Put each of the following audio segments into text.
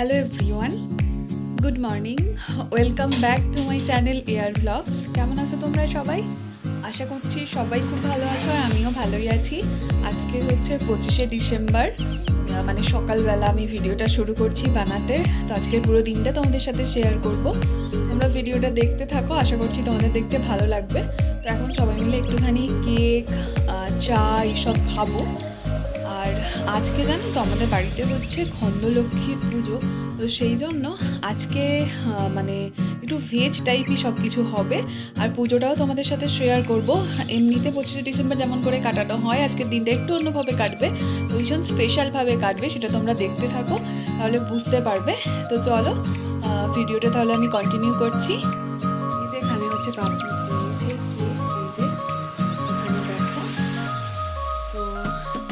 Hello everyone, good morning, welcome back to my channel air blogs. কেমন আছো তোমরা সবাই? আশা করছি সবাই খুব ভালো আছো আর আমিও ভালোই আছি। আজকে হচ্ছে 25শে ডিসেম্বর, মানে সকালবেলা আমি ভিডিওটা শুরু করছি বানাতে। তো আজকের পুরো দিনটা তোমাদের সাথে শেয়ার করব। তোমরা ভিডিওটা দেখতে থাকো, আশা করছি তোমাদের দেখতে ভালো লাগবে। তো এখন সবাই মিলে একটুখানি কেক, চা এইসব খাবো। আর আজকে জানো তো আমাদের বাড়িতে হচ্ছে খণ্ডলক্ষ্মী পুজো। তো সেই জন্য আজকে মানে একটু ভেজ টাইপই সব কিছু হবে। আর পুজোটাও তোমাদের সাথে শেয়ার করব। এমনিতে 25শে ডিসেম্বর যেমন করে কাটানো হয়, আজকের দিনটা একটু অন্যভাবে কাটবে, ভীষণ স্পেশালভাবে কাটবে। সেটা তোমরা দেখতে থাকো, তাহলে বুঝতে পারবে। তো চলো ভিডিওটা তাহলে আমি কন্টিনিউ করছি। এই যে এখানে হচ্ছে কাপ নিয়েছে, এই যে এখানে দেখো। তো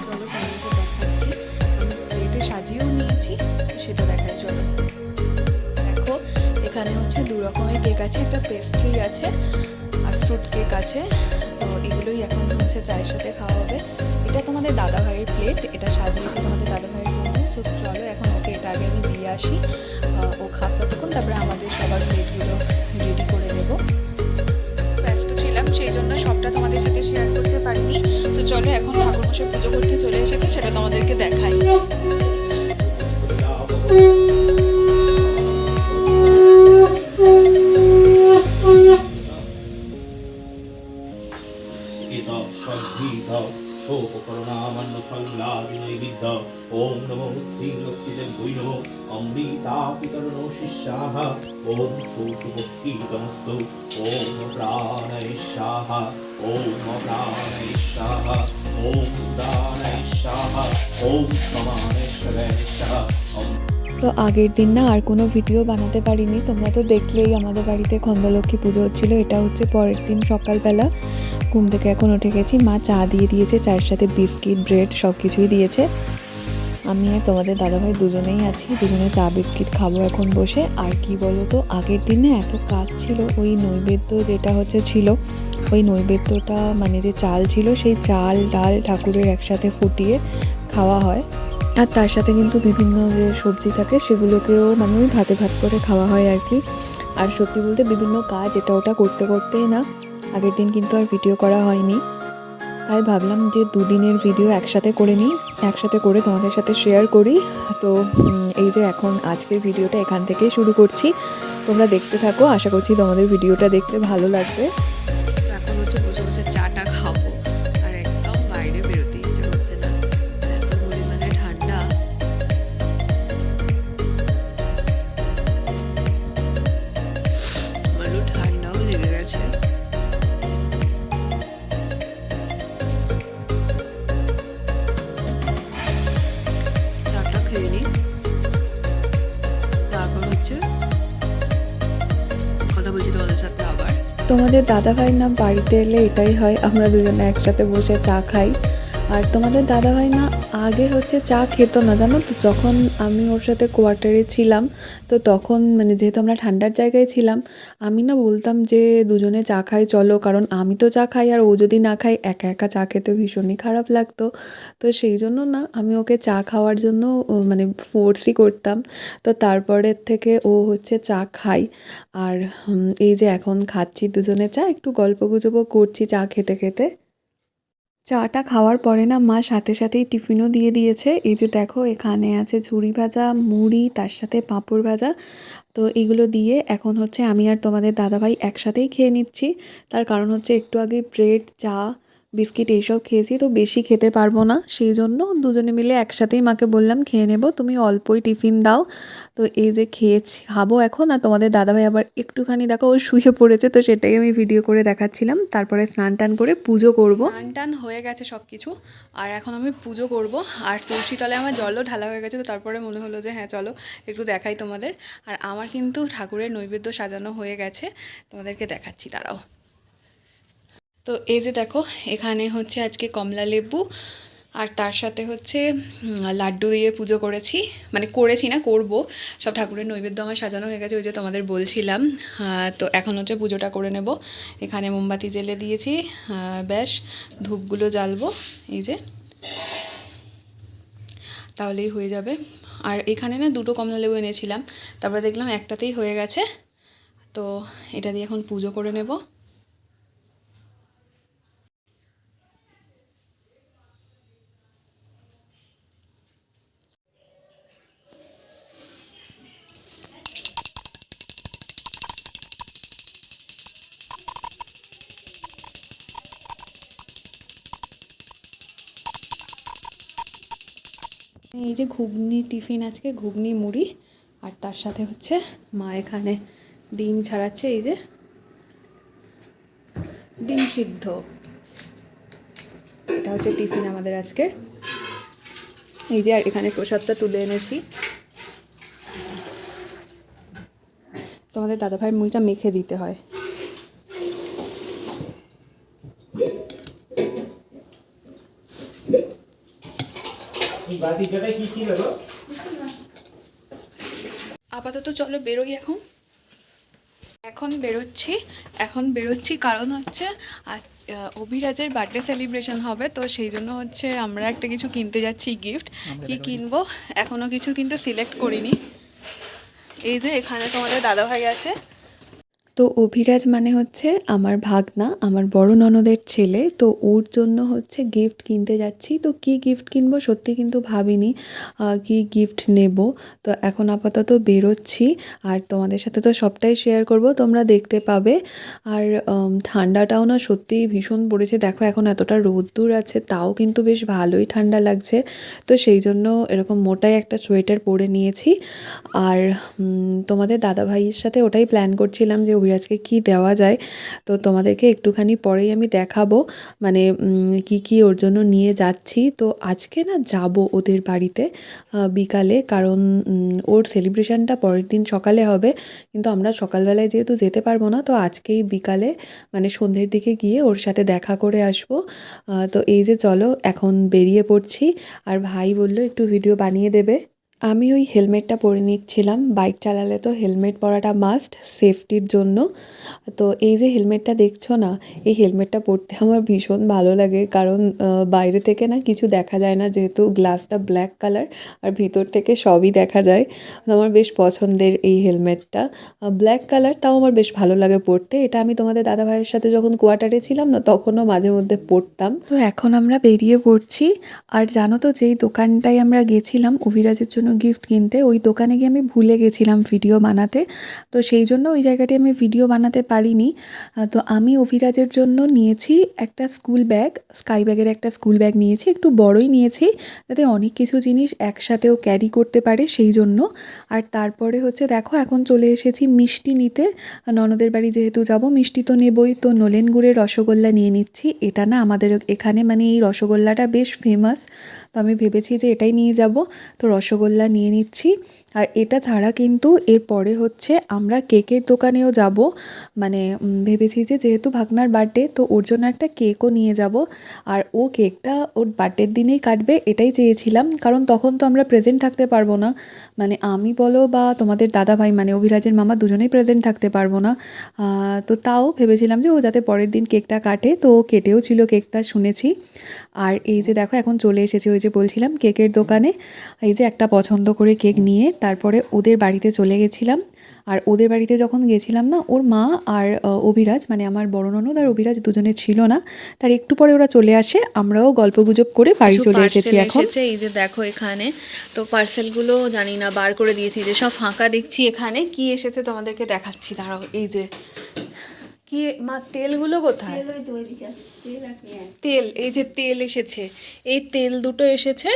চলো তোমাদেরকে দেখাচ্ছি, আমি প্লেটে সাজিয়েও নিয়েছি, সেটা দেখাই। চলো দেখো, এখানে হচ্ছে দু রকমের কেক আছে, একটা পেস্ট্রি আছে আর ফ্রুট কেক আছে। তো এগুলোই এখন হচ্ছে চায়ের সাথে খাওয়া হবে। এটা তোমাদের দাদা ভাইয়ের প্লেট, এটা সাজিয়েছে তোমাদের দাদা ভাইয়ের জন্য। চলো এখন ওকে এটা আগে আমি দিয়ে আসি, ও খাক ততক্ষণ, তারপরে আমাদের সবার প্লেটগুলো রেডি করে দেবো। ব্যস্ত ছিলাম সেই জন্য সবটা তোমাদের সাথে শেয়ার করতে পারিনি। তো চলো এখন ঠাকুরমশাই পুজো করতে চলে এসেছে, সেটা তোমাদেরকে দেখাই। ओम नमो श्री लक्ष्मीदेव्यै नमो अमृता पितरो शिष्याः ओम सुशुभक्तितमस्तु ओम प्राणय स्वाहा ओम प्राणय स्वाहा ओम दानय स्वाहा ओम समानेश्वराय स्वाहा। তো আগের দিন না আর কোনো ভিডিও বানাতে পারিনি, তোমরা তো দেখলেই আমাদের বাড়িতে খণ্ডলক্ষ্মী পুজো হচ্ছিলো। এটা হচ্ছে পরের দিন সকালবেলা, ঘুম থেকে এখন উঠে গেছি। মা চা দিয়ে দিয়েছে, চায়ের সাথে বিস্কিট, ব্রেড সব কিছুই দিয়েছে। আমি আর তোমাদের দাদাভাই দুজনেই আছি, দুজনে চা বিস্কিট খাবো এখন বসে। আর কি বলো তো, আগের দিনে এত কাজ ছিল, ওই নৈবেদ্য যেটা হচ্ছে ছিল, ওই নৈবেদ্যটা মানে যে চাল ছিল, সেই চাল ডাল ঠাকুরের একসাথে ফুটিয়ে খাওয়া হয়। আর তার সাথে কিন্তু বিভিন্ন যে সবজি থাকে সেগুলোকেও মানে ওই ভাতে ভাত করে খাওয়া হয় আর কি। আর সত্যি বলতে বিভিন্ন কাজ এটা ওটা করতে করতেই না আগের দিন কিন্তু আর ভিডিও করা হয়নি। তাই ভাবলাম যে দুদিনের ভিডিও একসাথে করে নিই, একসাথে করে তোমাদের সাথে শেয়ার করি। তো এই যে এখন আজকের ভিডিওটা এখান থেকেই শুরু করছি, তোমরা দেখতে থাকো, আশা করছি তোমাদের ভিডিওটা দেখতে ভালো লাগবে। এখন হচ্ছে বসে বসে চাটা খাবো, আর একদম বাইরে বেরোতে ইচ্ছে করছে না, এত পরিমাণে ঠান্ডা। আমারও ঠান্ডাও লেগে গেছে। চাটা খেয়ে নিই, তারপর হচ্ছে কথা বলছি তোমাদের সাথে আবার। তোমাদের দাদাভাই না বাড়িতে এলে এটাই হয়, আমরা দুজনে একসাথে বসে চা খাই। আর তোমাদের দাদাভাই না আগে হচ্ছে চা খেত না, জানো তো। যখন আমি ওর সাথে কোয়ার্টারে ছিলাম, তো তখন মানে যেহেতু আমরা ঠান্ডার জায়গায় ছিলাম, আমি না বলতাম যে দুজনে চা খাই চলো, কারণ আমি তো চা খাই আর ও যদি না খাই একা একা চা খেতে ভীষণই খারাপ লাগতো। তো সেই জন্য না আমি ওকে চা খাওয়ার জন্য মানে ফোর্সই করতাম। তো তারপরের থেকে ও হচ্ছে চা খাই। আর এই যে এখন খাচ্ছি দুজনে চা, একটু গল্পগুজবও করছি চা খেতে খেতে। চাটা খাওয়ার পরে না মা সাথে সাথেই টিফিনও দিয়ে দিয়েছে। এই যে দেখো, এখানে আছে ঝুরি ভাজা, মুড়ি, তার সাথে পাঁপড় ভাজা। তো এগুলো দিয়ে এখন হচ্ছে আমি আর তোমাদের দাদাভাই একসাথেই খেয়ে নিচ্ছি। তার কারণ হচ্ছে একটু আগে ব্রেড, চা, বিস্কিট এইসব খেয়েছি, তো বেশি খেতে পারবো না, সেই জন্য দুজনে মিলে একসাথেই মাকে বললাম খেয়ে নেব, তুমি অল্পই টিফিন দাও। তো এই যে খেয়েছি, খাবো এখন। আর তোমাদের দাদাভাই আবার একটুখানি দেখো ও শুয়ে পড়েছে, তো সেটাই আমি ভিডিও করে দেখাচ্ছিলাম। তারপরে স্নান টান করে পুজো করব। স্নান টান হয়ে গেছে সব কিছু, আর এখন আমি পুজো করব। আর তুলসী তলায় আমার জলও ঢালা হয়ে গেছে, তো তারপরে মনে হলো যে হ্যাঁ চলো একটু দেখাই তোমাদের। আর আমার কিন্তু ঠাকুরের নৈবেদ্য সাজানো হয়ে গেছে, তোমাদেরকে দেখাচ্ছি, দাঁড়াও। তো এই যে দেখো, এখানে হচ্ছে আজকে কমলা লেবু আর তার সাথে হচ্ছে লাড্ডু দিয়ে পুজো করেছি, মানে করেছি না, করব। সব ঠাকুরের নৈবেদ্য আমার সাজানো হয়ে গেছে, ওই যে তোমাদের বলছিলাম। তো এখন হচ্ছে পুজোটা করে নেব। এখানে মোমবাতি জ্বেলে দিয়েছি, ব্যাস ধূপগুলো জ্বালবো, এই যে। তাহলেই হয়ে যাবে। আর এখানে না 2টো কমলা লেবু এনেছিলাম, তারপরে দেখলাম একটাতেই হয়ে গেছে। তো এটা দিয়ে এখন পুজো করে নেব। এই যে ঘুগনি টিফিন, আজকে ঘুগনি মুড়ি, আর তার সাথে হচ্ছে মা এখানে ডিম ছাড়াচ্ছে, এই যে ডিম সিদ্ধ। এটা হচ্ছে টিফিন আমাদের আজকে। এই যে আর এখানে প্রসাদটা তুলে এনেছি। তোমাদের দাদাভাইয়ের মুড়িটা মেখে দিতে হয়। আপাতত চলো বেরোই এখন বেরোচ্ছি কারণ হচ্ছে আজ অভিরাজের বার্থডে সেলিব্রেশন হবে, তো সেই জন্য হচ্ছে আমরা একটা কিছু কিনতে যাচ্ছি গিফট। কি কিনবো এখনও কিছু কিন্তু সিলেক্ট করিনি। এই যে এখানে তোমাদের দাদাভাই আছে। তো অভিরাজ মানে হচ্ছে আমার ভাগনা, আমার বড় ননদের ছেলে। তো ওর জন্য হচ্ছে গিফট কিনতে যাচ্ছি। তো কি গিফট কিনবো সত্যি কিন্তু ভাবিনি কি গিফট নেব। তো এখন আপাতত বেরোচ্ছি, আর তোমাদের সাথে তো সবটাই শেয়ার করব, তোমরা দেখতে পাবে। আর ঠান্ডাটাও না সত্যিই ভীষণ পড়েছে। দেখো এখন এতটা রোদ্দুর আছে, তাও কিন্তু বেশ ভালোই ঠান্ডা লাগছে। তো সেই জন্য এরকম মোটাই একটা সোয়েটার পরে নিয়েছি। আর তোমাদের দাদাভাইয়ের সাথে ওটাই প্ল্যান করছিলাম যে অভিরাজকে কি দেওয়া যায়। তো তোমাদেরকে একটুখানি পরেই আমি দেখাবো মানে কি ওর জন্য নিয়ে যাচ্ছি। তো আজকে না যাব ওদের বাড়িতে বিকালে, কারণ ওর সেলিব্রেশনটা পরের দিন সকালে হবে, কিন্তু আমরা সকালবেলায় যেহেতু যেতে পারবো না, তো আজকেই বিকালে মানে সন্ধ্যের দিকে গিয়ে ওর সাথে দেখা করে আসবো। তো এই যে চলো এখন বেরিয়ে পড়ছি। আর ভাই বললো একটু ভিডিও বানিয়ে দেবে। আমি ওই হেলমেটটা পরে নিচ্ছিলাম, বাইক চালালে তো হেলমেট পরাটা মাস্ট সেফটির জন্য। তো এই যে হেলমেটটা দেখছো না, এই হেলমেটটা পরতে আমার ভীষণ ভালো লাগে, কারণ বাইরে থেকে না কিছু দেখা যায় না, যেহেতু গ্লাসটা ব্ল্যাক কালার আর ভিতর থেকে সবই দেখা যায়। তো আমার বেশ পছন্দের এই হেলমেটটা, ব্ল্যাক কালার, তাও আমার বেশ ভালো লাগে পরতে। এটা আমি তোমাদের দাদাভাইয়ের সাথে যখন কোয়ার্টারে ছিলাম না, তখনও মাঝে মধ্যে পরতাম। তো এখন আমরা বেরিয়ে পড়ছি। আর জানো তো যেই দোকানটায় আমরা গেছিলাম অভিরাজের জন্য গিফট কিনতে, ওই দোকানে গিয়ে আমি ভুলে গেছিলাম ভিডিও বানাতে। তো সেই জন্য ওই জায়গাটি আমি ভিডিও বানাতে পারিনি। তো আমি অভিরাজের জন্য নিয়েছি একটা স্কুল ব্যাগ, স্কাই ব্যাগের একটা স্কুল ব্যাগ নিয়েছি, একটু বড়ই নিয়েছি যাতে অনেক কিছু জিনিস একসাথেও ক্যারি করতে পারে সেই জন্য। আর তারপরে হচ্ছে দেখো এখন চলে এসেছি মিষ্টি নিতে, ননদের বাড়ি যেহেতু যাব মিষ্টি তো নেবই। তো নলেন গুড়ের রসগোল্লা নিয়ে নিচ্ছি। এটা না আমাদের এখানে মানে এই রসগোল্লাটা বেশ ফেমাস, তো আমি ভেবেছি যে এটাই নিয়ে যাব। তো রসগোল্লা নিয়ে নিচ্ছি। আর এটা ছাড়া কিন্তু এরপরে হচ্ছে আমরা কেকের দোকানেও যাব, মানে ভেবেছি যে যেহেতু ভাগনার বার্থডে, তো ওর জন্য একটা কেকও নিয়ে যাব। আর ও কেকটা ওর বার্থডের দিনেই কাটবে এটাই চেয়েছিলাম, কারণ তখন তো আমরা প্রেজেন্ট থাকতে পারবো না, মানে আমি বলো বা তোমাদের দাদাভাই মানে অভিরাজের মামা দুজনেই প্রেজেন্ট থাকতে পারবো না। তো তাও ভেবেছিলাম যে ও যাতে পরের দিন কেকটা কাটে, তো ও কেটেও ছিল কেকটা শুনেছি। আর এই যে দেখো এখন চলে এসেছি ওই যে বলছিলাম কেকের দোকানে। এই যে একটা পছন্দ করে কেক নিয়ে তারপরে ওদের বাড়িতে চলে গেছিলাম। আর ওদের বাড়িতে যখন গেছিলাম না, ওর মা আর অভিরাজ মানে আমার বড় ননদ আর অভিরাজ দুজনে ছিল না, তার একটু পরে ওরা চলে আসে, আমরাও গল্পগুজব করে বাড়ি চলে এসেছি এখন। এই যে দেখো এখানে তো পার্সেলগুলো জানি না বার করে দিয়েছি, যে সব ফাঁকা দেখছি। এখানে কি এসেছে তোমাদেরকে দেখাচ্ছি, দাঁড়াও। এই যে কি মা, তেলগুলো কোথায়? তেল, এই যে তেল এসেছে, এই তেল দুটো এসেছে।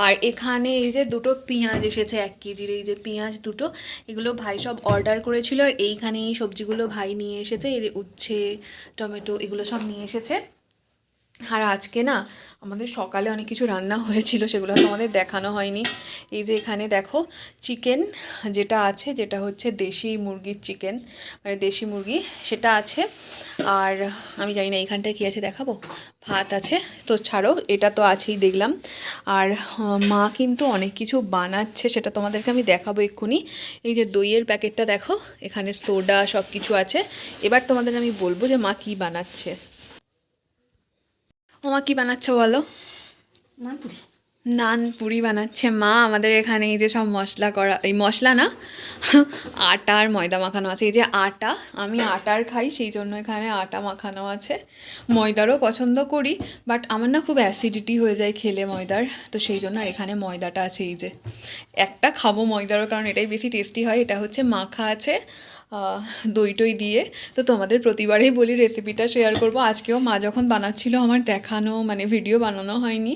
আর এখানে এই যে দুটো পেঁয়াজ এসেছে 1 কেজির, এই যে পেঁয়াজ দুটো, এগুলো ভাই সব অর্ডার করেছিল। আর এইখানে এই সবজিগুলো ভাই নিয়ে এসেছে, এই যে উচ্ছে, টমেটো, এগুলো সব নিয়ে এসেছে। আর আজকে না আমাদের সকালে অনেক কিছু রান্না হয়েছিল, সেগুলো তো আমাদের দেখানো হয়নি। এই যে এখানে দেখো চিকেন যেটা আছে, যেটা হচ্ছে দেশি মুরগির চিকেন, মানে দেশি মুরগি, সেটা আছে। আর আমি জানি না এইখানটায় কী আছে, দেখাবো। ভাত আছে, তো ছাড়ো, এটা তো আছেই দেখলাম। আর মা কিন্তু অনেক কিছু বানাচ্ছে, সেটা তোমাদেরকে আমি দেখাবো এক্ষুনি। এই যে দইয়ের প্যাকেটটা দেখো, এখানে সোডা সব কিছু আছে। এবার তোমাদের আমি বলবো যে মা কী বানাচ্ছে। মা কি বানাচ্ছো বলো? মালপুরি। নান পুরি বানাচ্ছে মা আমাদের এখানে। এই যে সব মশলা করা, এই মশলা না আটা আর ময়দা মাখানো আছে। এই যে আটা, আমি আটার খাই সেই জন্য এখানে আটা মাখানো আছে। ময়দারও পছন্দ করি, বাট আমার না খুব অ্যাসিডিটি হয়ে যায় খেলে ময়দার, তো সেই জন্য আর এখানে ময়দাটা আছে। এই যে একটা খাবো ময়দারও, কারণ এটাই বেশি টেস্টি হয়। এটা হচ্ছে মাখা আছে দই টই দিয়ে। তো তোমাদের প্রতিবারেই বলি রেসিপিটা শেয়ার করব, আজকেও মা যখন বানাচ্ছিল আমার দেখানো মানে ভিডিও বানানো হয়নি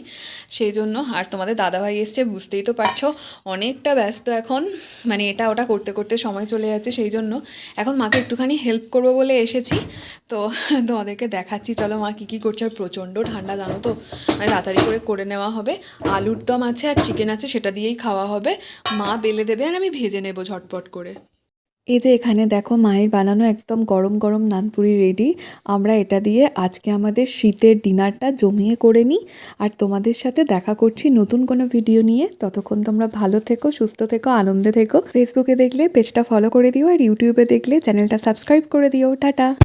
সেই জন্য। আর তোমাদের দাদাভাই এসছে, বুঝতেই তো পারছো অনেকটা ব্যস্ত এখন, মানে এটা ওটা করতে করতে সময় চলে যাচ্ছে, সেই জন্য এখন মাকে একটুখানি হেল্প করবো বলে এসেছি। তো তোমাদেরকে দেখাচ্ছি, চলো মা কী কী করছে। আর প্রচণ্ড ঠান্ডা জানো তো, মানে তাড়াতাড়ি করে নেওয়া হবে। আলুর দম আছে আর চিকেন আছে, সেটা দিয়েই খাওয়া হবে। মা বেলে দেবে আর আমি ভেজে নেবো ঝটপট করে। এই যে এখানে দেখো মায়ের বানানো একদম গরম গরম নানপুরি রেডি। আমরা এটা দিয়ে আজকে আমাদের শীতের ডিনারটা জমিয়ে করে নিই। আর তোমাদের সাথে দেখা করছি নতুন কোনো ভিডিও নিয়ে। ততক্ষণ তোমরা ভালো থেকো, সুস্থ থেকো, আনন্দে থেকো। ফেসবুকে দেখলে পেজটা ফলো করে দিও, আর ইউটিউবে দেখলে চ্যানেলটা সাবস্ক্রাইব করে দিও। টাটা।